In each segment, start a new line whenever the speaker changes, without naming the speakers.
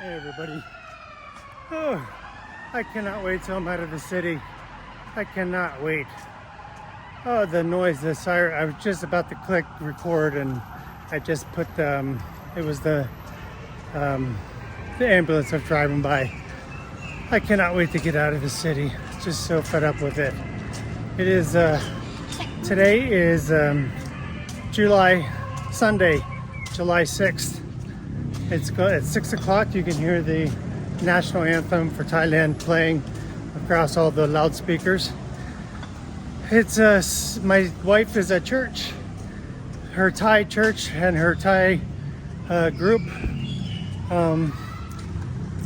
Hey everybody. Oh, I cannot wait till I'm out of the city. I cannot wait. Oh, the noise, the siren. I was just about to click record and I just put it was the ambulance of driving by. I cannot wait to get out of the city. Just so fed up with it. It is, today is Sunday, July 6th. It's at 6 o'clock. You can hear the national anthem for Thailand playing across all the loudspeakers. It's my wife is at church, her Thai church and her Thai group.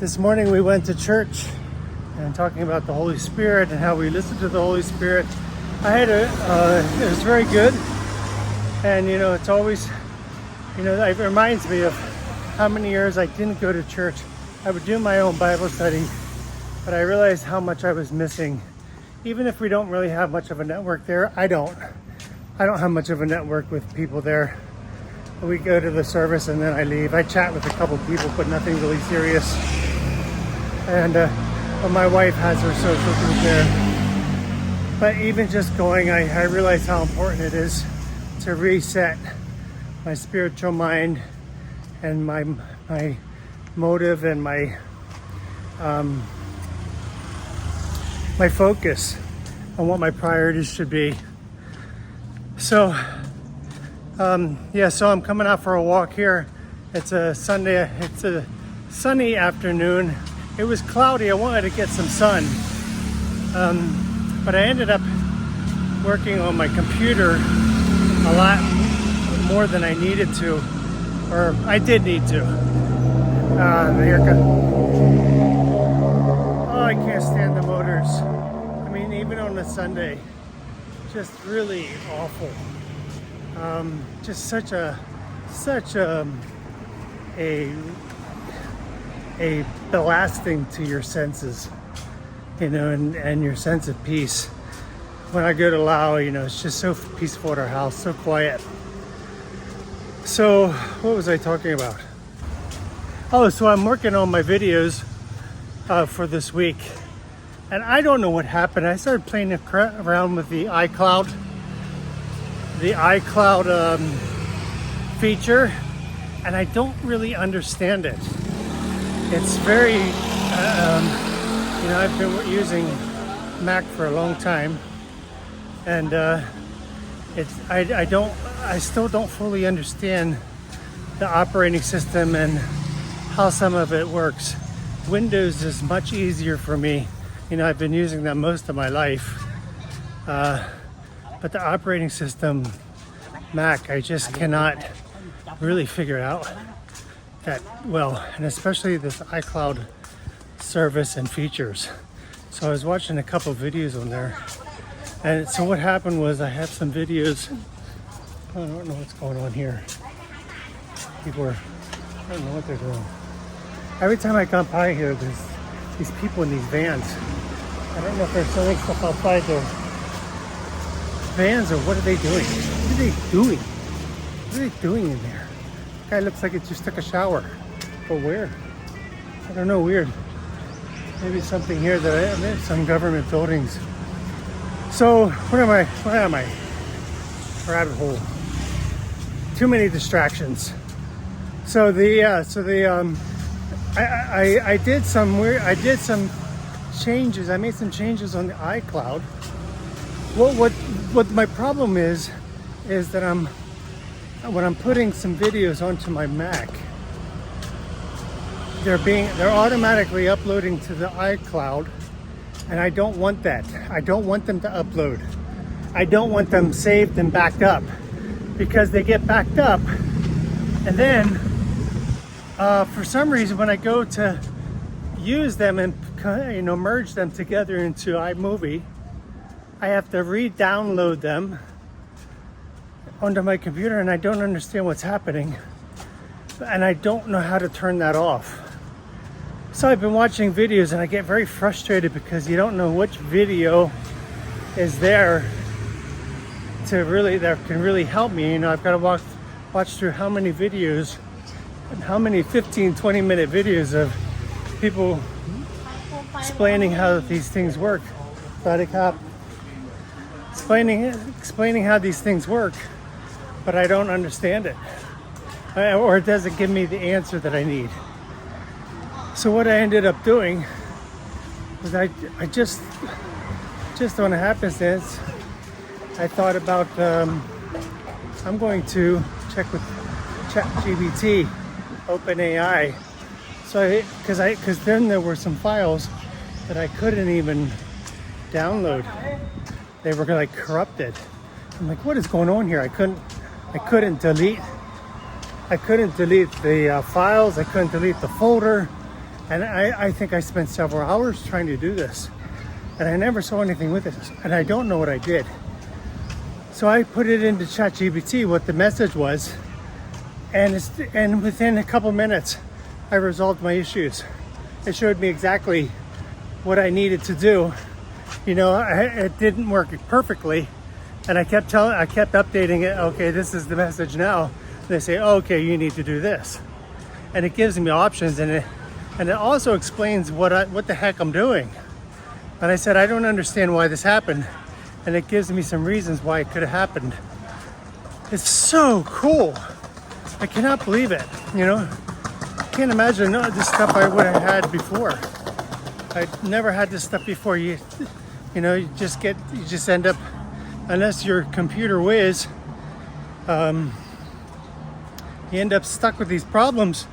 This morning we went to church and talking about the Holy Spirit and how we listen to the Holy Spirit. It was very good, and it's always, it reminds me of how many years I didn't go to church. I would do my own Bible study, but I realized how much I was missing. Even if we don't really have much of a network there, I don't have much of a network with people there. We go to the service and then I leave. I chat with a couple people, but nothing really serious. And but my wife has her social group there. But even just going, I realize how important it is to reset my spiritual mind and my motive and my focus on what my priorities should be. So so I'm coming out for a walk here. It's a Sunday, it's a sunny afternoon. It was cloudy, I wanted to get some sun. But I ended up working on my computer a lot more than I needed to, or I did need to. Oh, I can't stand the motors. I mean, even on a Sunday, just really awful. Just such a blasting to your senses, and your sense of peace. When I go to Laos, it's just so peaceful at our house, so quiet. So, what was I talking about? Oh, so I'm working on my videos for this week. And I don't know what happened. I started playing around with the icloud feature, and I don't really understand it. It's very, I've been using Mac for a long time, and I still don't fully understand the operating system and how some of it works. Windows is much easier for me. I've been using that most of my life. But the operating system, Mac, I just cannot really figure out that well, and especially this iCloud service and features. So I was watching a couple videos on there. And so what happened was I had some videos. I don't know what's going on here. I don't know what they're doing. Every time I come by here, there's these people in these vans. I don't know if they're selling stuff outside their vans or what are they doing? What are they doing? What are they doing in there? The guy looks like it just took a shower. But where? I don't know, weird. Maybe something here some government buildings. So, where am I? Rabbit hole. Too many distractions. So I did some changes. I made some changes on the iCloud. What my problem is that when I'm putting some videos onto my Mac, they're automatically uploading to the iCloud, and I don't want that. I don't want them to upload. I don't want them saved and backed up, because they get backed up, and then for some reason when I go to use them and merge them together into iMovie, I have to re-download them onto my computer, and I don't understand what's happening, and I don't know how to turn that off. So I've been watching videos and I get very frustrated because you don't know which video is there that can really help me. I've got to watch through how many videos how many 15, 20-minute videos of people explaining how these things work. Explaining how these things work, but I don't understand it. Or it doesn't give me the answer that I need. So what I ended up doing was I just on a happenstance, I thought about I'm going to check with Chat GBT, OpenAI. So because then there were some files that I couldn't even download. They were like corrupted. I'm like, what is going on here? I couldn't delete the files. I couldn't delete the folder. And I think I spent several hours trying to do this. And I never saw anything with it. And I don't know what I did. So I put it into ChatGPT, what the message was. And within a couple minutes, I resolved my issues. It showed me exactly what I needed to do. You know, it didn't work perfectly. And I kept updating it. Okay, this is the message now. They say, oh, okay, you need to do this. And it gives me options, and it also explains what the heck I'm doing. And I said, I don't understand why this happened. And it gives me some reasons why it could have happened. It's so cool. I cannot believe it, you know. I can't imagine this stuff I would have had before. I never had this stuff before. You know, you just end up, unless your computer whiz, you end up stuck with these problems.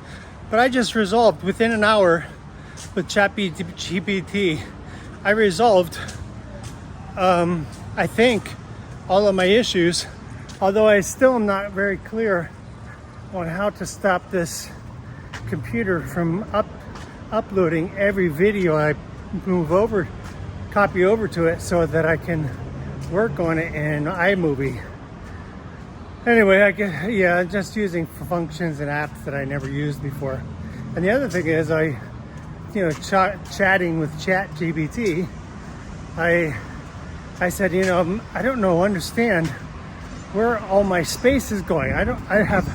But I just resolved within an hour with ChatGPT. I resolved, I think, all of my issues, although I still am not very clear on how to stop this computer from uploading every video I copy over to it so that I can work on it in iMovie. Anyway, I'm just using functions and apps that I never used before. And the other thing is chatting with ChatGPT, I said, I don't understand where all my space is going. I have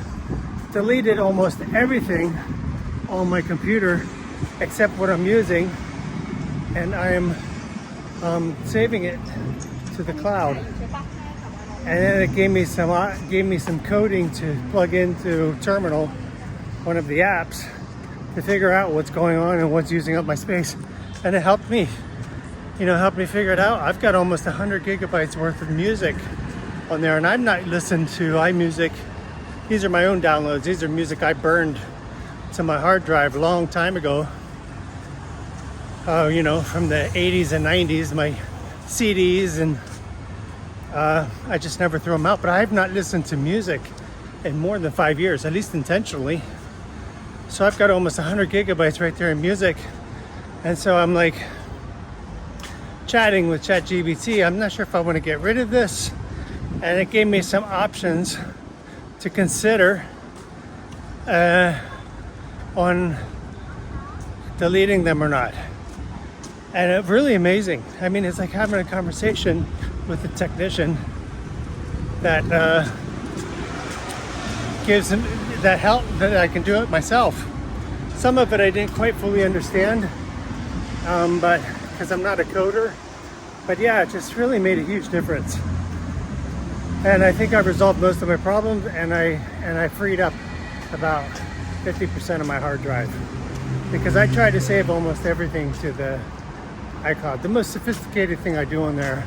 deleted almost everything on my computer except what I'm using, and I am saving it to the cloud. And then it gave me some coding to plug into Terminal, one of the apps, to figure out what's going on and what's using up my space. And it helped me figure it out. I've got almost 100 gigabytes worth of music on there, and I've not listened to iMusic. These are my own downloads. These are music I burned to my hard drive a long time ago. From the 80s and 90s, my CDs, and I just never threw them out. But I have not listened to music in more than 5 years, at least intentionally. So I've got almost 100 gigabytes right there in music. And so I'm like chatting with ChatGPT. I'm not sure if I want to get rid of this. And it gave me some options to consider on deleting them or not. And it's really amazing. I mean, it's like having a conversation with a technician that gives them that help that I can do it myself. Some of it I didn't quite fully understand, but because I'm not a coder. But yeah, it just really made a huge difference. And I think I resolved most of my problems, and I freed up about 50% of my hard drive, because I tried to save almost everything to the iCloud. The most sophisticated thing I do on there,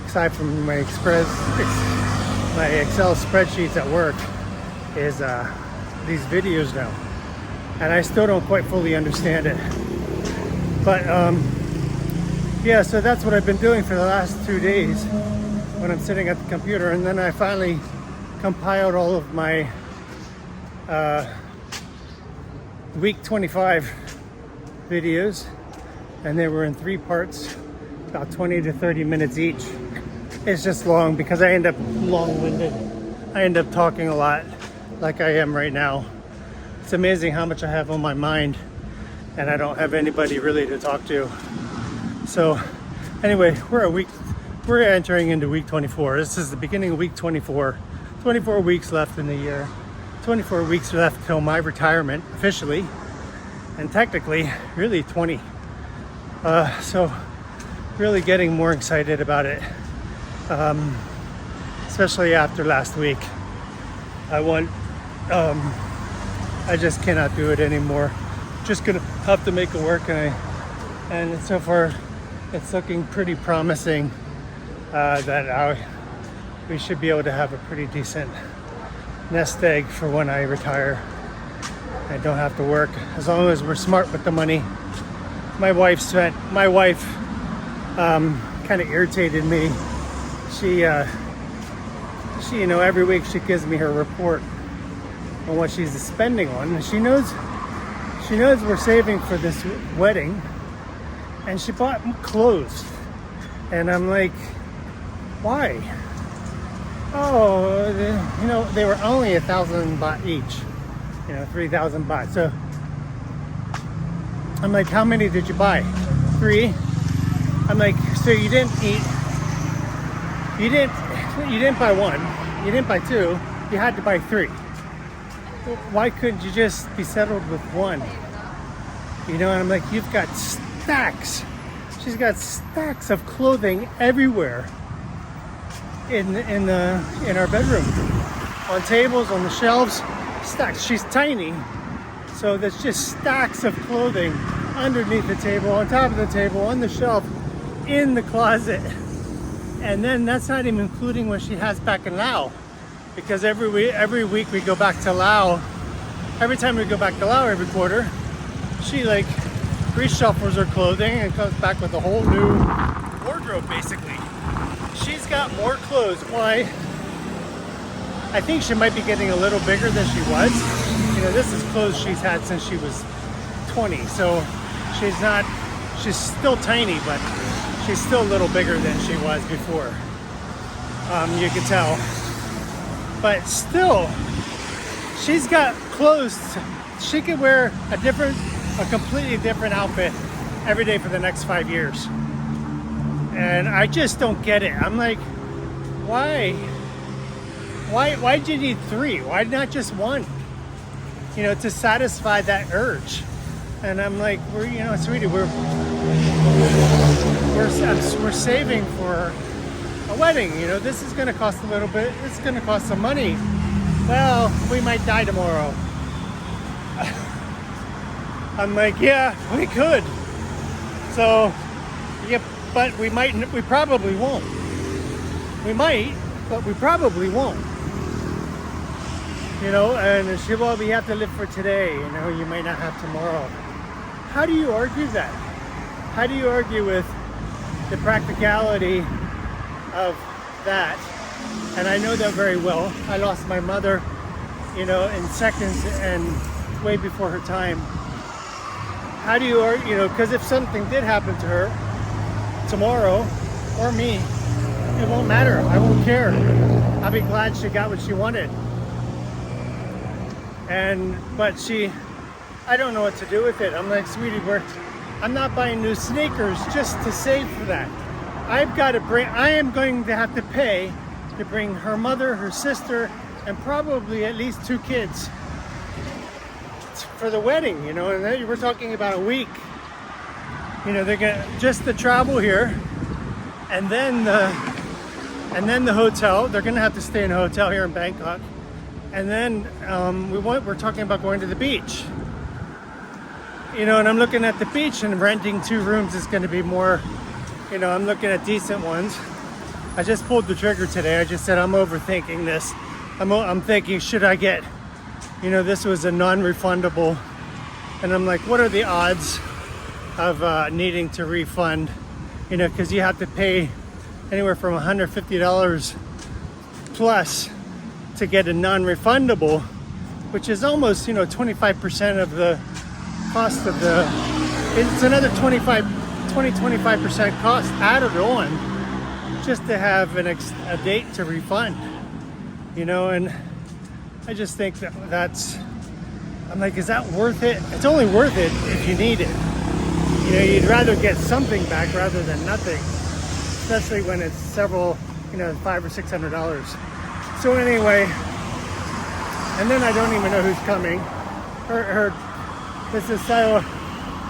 aside from my Excel spreadsheets at work, is these videos now. And I still don't quite fully understand it. But yeah, so that's what I've been doing for the last 2 days when I'm sitting at the computer. And then I finally compiled all of my week 25 videos, and they were in 3 parts, about 20 to 30 minutes each. It's just long because I end up long-winded. I end up talking a lot, like I am right now. It's amazing how much I have on my mind, and I don't have anybody really to talk to. So anyway, we're entering into week 24. This is the beginning of week 24. 24 weeks left in the year 24 weeks left till my retirement officially, and technically really 20. So really getting more excited about it, especially after last week. I just cannot do it anymore. Just gonna have to make it work, and so far it's looking pretty promising that we should be able to have a pretty decent nest egg for when I retire. I don't have to work, as long as we're smart with the money. My wife kind of irritated me. She every week she gives me her report on what she's spending on, and she knows we're saving for this wedding, and she bought clothes, and I'm like, why? Oh, they were only 1,000 baht each, 3,000 baht. So I'm like, how many did you buy? 3. I'm like, so you didn't buy 1, you didn't buy 2, you had to buy 3. Why couldn't you just be settled with 1? And I'm like, you've got stacks. She's got stacks of clothing everywhere in our bedroom, on tables, on the shelves, stacks. She's tiny, so there's just stacks of clothing underneath the table, on top of the table, on the shelf, in the closet. And then that's not even including what she has back in Laos, because every week we go back to Laos. Every time we go back to Laos every quarter, she reshuffles her clothing and comes back with a whole new wardrobe, basically. She's got more clothes. Why? I think she might be getting a little bigger than she was. This is clothes she's had since she was 20. So she's still tiny, but she's still a little bigger than she was before. You can tell. But still, she's got clothes. She could wear a completely different outfit every day for the next 5 years. And I just don't get it. I'm like, why? Why'd you need 3? Why not just 1? To satisfy that urge. And I'm like, sweetie, we're saving for a wedding. This is going to cost a little bit. It's going to cost some money. Well, we might die tomorrow. I'm like, yeah, we could. So, yeah, but we probably won't. We might, but we probably won't. And she, well, we have to live for today. You might not have tomorrow. How do you argue that? How do you argue with the practicality of that? And I know that very well. I lost my mother, in seconds and way before her time. How do you argue, because if something did happen to her tomorrow, or me, it won't matter. I won't care. I'll be glad she got what she wanted. But I don't know what to do with it. I'm like, sweetie, I'm not buying new sneakers just to save for that. I am going to have to pay to bring her mother, her sister, and probably at least 2 kids for the wedding, and we're talking about a week. They're gonna just the travel here, and then the hotel. They're gonna have to stay in a hotel here in Bangkok, and then we're talking about going to the beach. And I'm looking at the beach, and renting 2 rooms is going to be more. I'm looking at decent ones. I just pulled the trigger today. I just said I'm overthinking this. I'm thinking, should I get? This was a non-refundable, and I'm like, what are the odds of needing to refund? Because you have to pay anywhere from $150 plus to get a non-refundable, which is almost 25% of the cost of it's another 25% cost added on just to have a date to refund. And I just think I'm like, is that worth it? It's only worth it if you need it. You'd rather get something back rather than nothing, especially when it's several, $500 or $600. So anyway, and then I don't even know who's coming.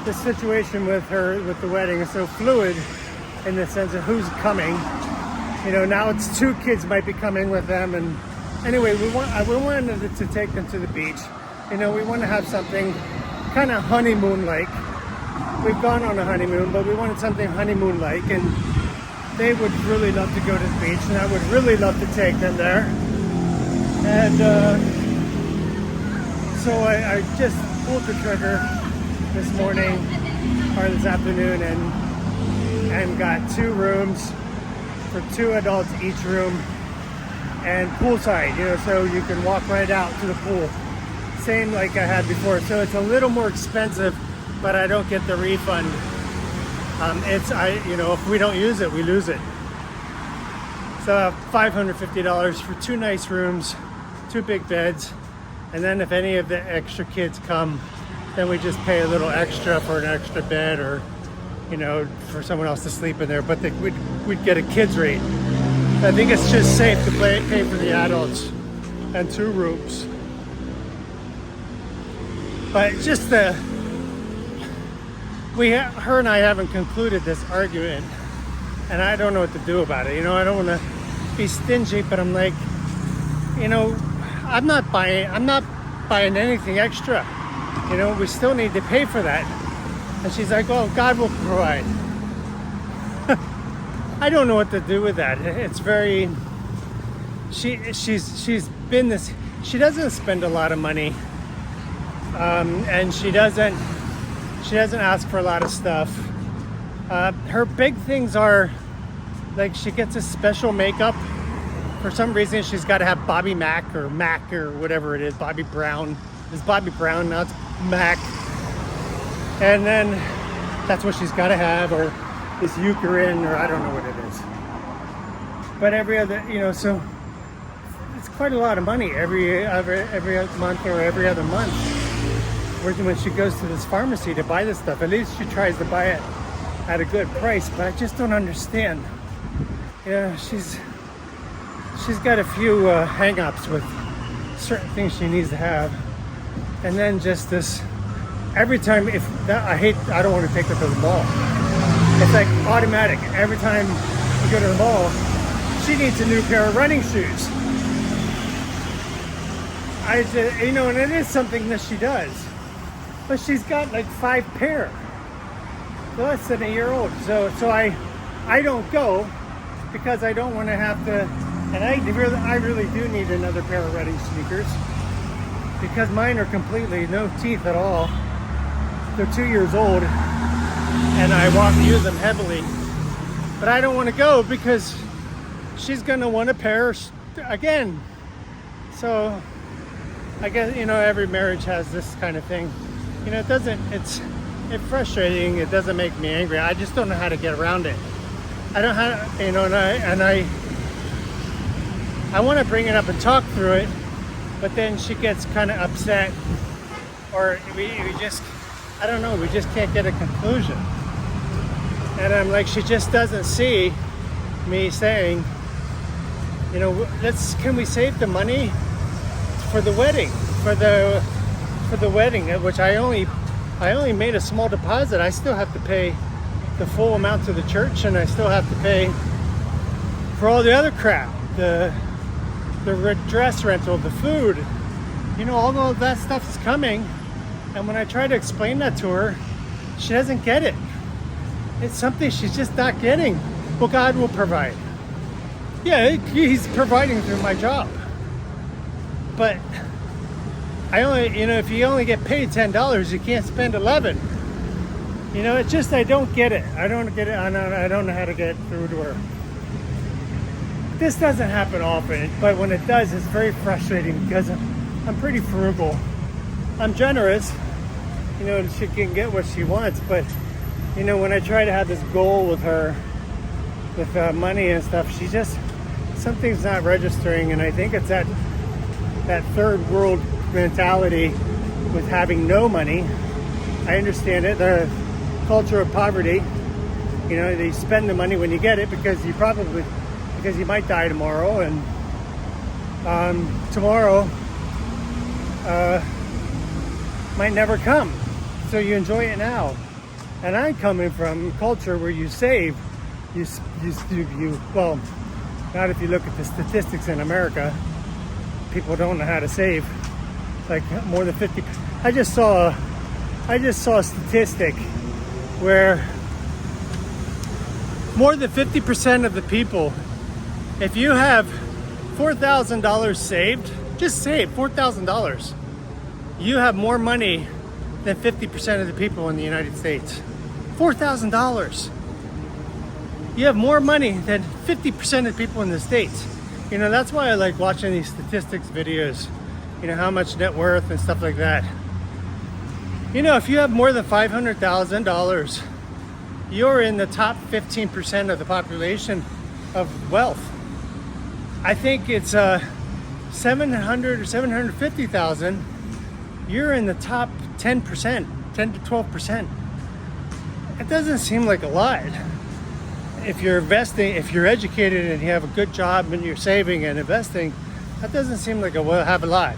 This situation with the wedding is so fluid in the sense of who's coming. Now it's 2 kids might be coming with them, and anyway, we wanted to take them to the beach. We want to have something kind of honeymoon-like. We've gone on a honeymoon, but we wanted something honeymoon-like, and they would really love to go to the beach, and I would really love to take them there. And so I just pulled the trigger this morning or this afternoon and got 2 rooms for 2 adults each room, and poolside, so you can walk right out to the pool. Same like I had before. So it's a little more expensive, but I don't get the refund. If we don't use it, we lose it. So $550 for 2 nice rooms, 2 big beds, and then if any of the extra kids come, then we just pay a little extra for an extra bed, or for someone else to sleep in there. But we'd get a kids rate. I think it's just safe to pay for the adults and 2 rooms. But just her and I haven't concluded this argument, and I don't know what to do about it. I don't want to be stingy, but I'm like, I'm not buying anything extra. We still need to pay for that. And she's like, well, God will provide. I don't know what to do with that. It's very, she's been this, she doesn't spend a lot of money. And she doesn't ask for a lot of stuff. Her big things are, like, she gets a special makeup. For some reason, she's got to have Bobby Mac or whatever it is. Bobby Brown. It's Bobby Brown, now it's Mac. And then that's what she's got to have, or this Eucerin, or I don't know what it is. But every other, so it's quite a lot of money every month or every other month. When she goes to this pharmacy to buy this stuff, at least she tries to buy it at a good price. But I just don't understand. She's got a few hang-ups with certain things she needs to have, and then just this. Every time, I don't want to take her to the mall. It's like automatic. Every time we go to the mall, she needs a new pair of running shoes. And it is something that she does. But she's got like 5 pair, less than a year old. So I don't go because I don't want to have to. And I really do need another pair of running sneakers because mine are completely no teeth at all. They're 2 years old, and I use them heavily. But I don't want to go because she's gonna want a pair again. So I guess every marriage has this kind of thing. It's frustrating. It doesn't make me angry. I just don't know how to get around it. I don't know I want to bring it up and talk through it, but then she gets kind of upset, or we just can't get a conclusion. And I'm like, she just doesn't see me saying, can we save the money for the wedding, for the wedding, which I only made a small deposit. I still have to pay the full amount to the church, and I still have to pay for all the other crap, the dress rental, the food, all of that stuff is coming. And when I try to explain that to her, she doesn't get it. It's something she's just not getting. Well, God will provide. Yeah, He's providing through my job. But I only, if you only get paid $10, you can't spend $11. It's just, I don't get it. I don't get it. I don't know how to get it through to her. This doesn't happen often, but when it does, it's very frustrating because I'm pretty frugal. I'm generous. She can get what she wants, but when I try to have this goal with her, with money and stuff, something's not registering, and I think it's that third world mentality with having no money. I understand it. The culture of poverty. They spend the money when you get it because you might die tomorrow, and tomorrow might never come. So you enjoy it now. And I'm coming from a culture where you save. Well, not if you look at the statistics in America. People don't know how to save. Like more than 50. I just saw a statistic where more than 50% of the people, if you have $4,000 saved, just save $4,000, you have more money than 50% of the people in the United States. $4,000. You have more money than 50% of the people in the States. You know, that's why I like watching these statistics videos, you know, how much net worth and stuff like that. You know, if you have more than $500,000, you're in the top 15% of the population of wealth. I think it's 700 or 750,000, you're in the top 10%, 10 to 12%. It doesn't seem like a lot. If you're investing, if you're educated and you have a good job and you're saving and investing, that doesn't seem like have a lot.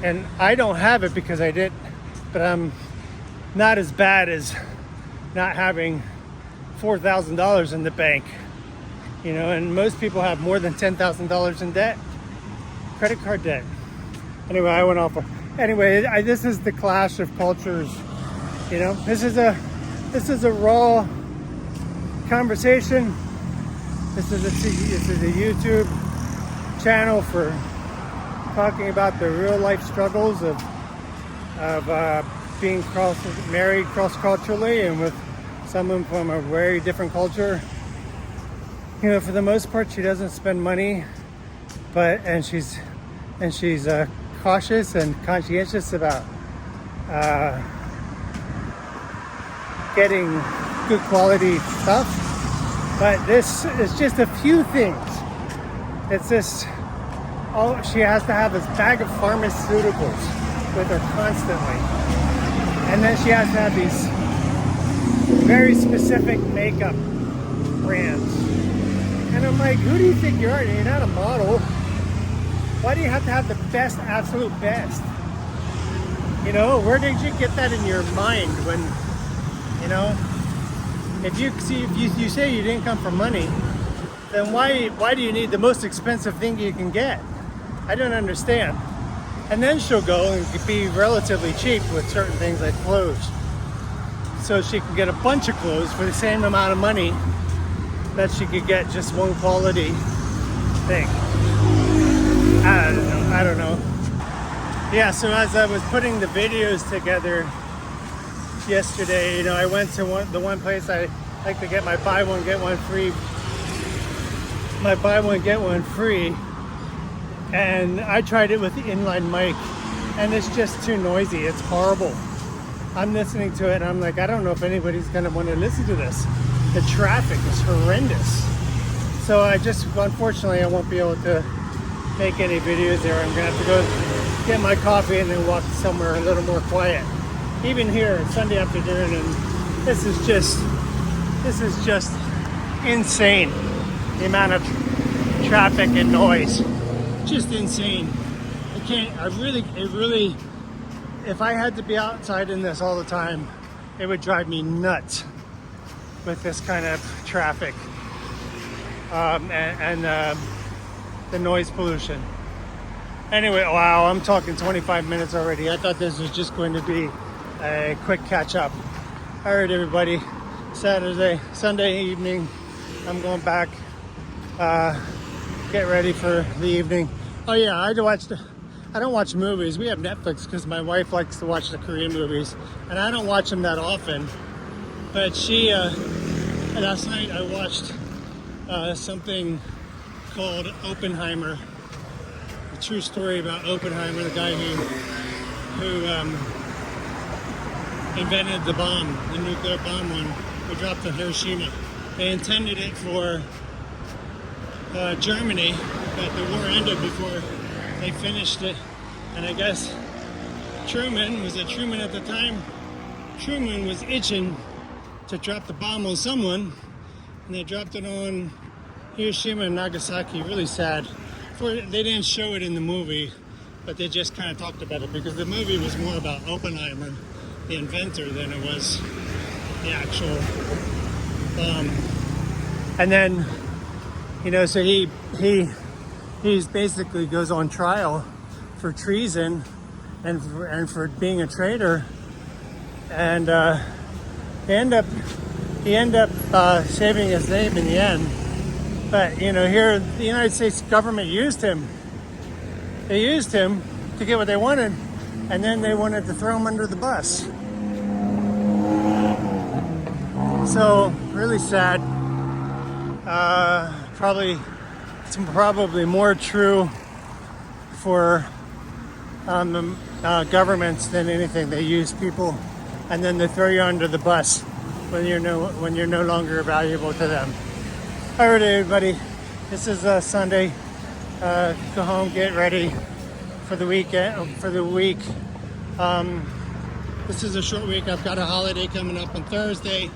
And I don't have it because I didn't, but I'm not as bad as not having $4,000 in the bank. You know, and most people have more than $10,000 in debt, credit card debt. Anyway, I went off. Anyway, this is the clash of cultures. You know, this is a raw conversation. This is a YouTube channel for talking about the real life struggles of being married cross-culturally and with someone from a very different culture. You know, for the most part, she doesn't spend money, and she's cautious and conscientious about getting good quality stuff. But this is just a few things. It's this. Oh, she has to have this bag of pharmaceuticals with her constantly, and then she has to have these very specific makeup brands. And I'm like, who do you think you are? You're not a model. Why do you have to have the best, absolute best? You know, where did you get that in your mind when, you know, if you say you didn't come from money, then why do you need the most expensive thing you can get? I don't understand. And then she'll go and be relatively cheap with certain things like clothes. So she can get a bunch of clothes for the same amount of money that she could get just one quality thing. I don't know. Yeah, so as I was putting the videos together yesterday, you know, I went to the one place I like to get my buy one get one free. And I tried it with the inline mic, and it's just too noisy. It's horrible. I'm listening to it and I'm like, I don't know if anybody's gonna want to listen to this. The traffic is horrendous. So unfortunately, I won't be able to make any videos there. I'm gonna have to go get my coffee and then walk somewhere a little more quiet. Even here, it's Sunday afternoon, and this is just insane. The amount of traffic and noise, just insane. It really, if I had to be outside in this all the time, it would drive me nuts with this kind of traffic and the noise pollution. Anyway, wow, I'm talking 25 minutes already. I thought this was just going to be a quick catch up. All right, everybody, Sunday evening, I'm going back, get ready for the evening. Oh yeah, I don't watch movies. We have Netflix because my wife likes to watch the Korean movies, and I don't watch them that often. But last night I watched something called Oppenheimer, a true story about Oppenheimer, the guy who invented the bomb, the nuclear bomb we dropped on Hiroshima. They intended it for Germany, but the war ended before they finished it. And I guess Truman at the time? Truman was itching to drop the bomb on someone, and they dropped it on Hiroshima and Nagasaki. Really sad. They didn't show it in the movie, but they just kind of talked about it because the movie was more about Oppenheimer, the inventor, than it was the actual bomb. And then, you know, so he's basically goes on trial for treason and for being a traitor, and he end up saving his name in the end. But you know, here the United States government used him. They used him to get what they wanted, and then they wanted to throw him under the bus. So really sad. It's probably more true for governments than anything. They use people, and then they throw you under the bus when you're no longer valuable to them. All right, everybody. This is Sunday. Go home, get ready for the weekend. This is a short week. I've got a holiday coming up on Thursday.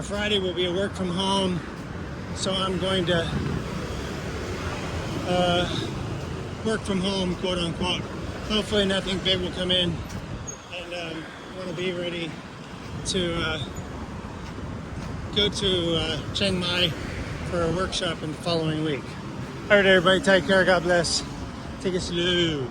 Friday will be a work from home, so I'm going to work from home, quote unquote. Hopefully nothing big will come in, and I want to be ready to go to Chiang Mai for a workshop in the following week. All right, everybody, take care. God bless. Take it slow.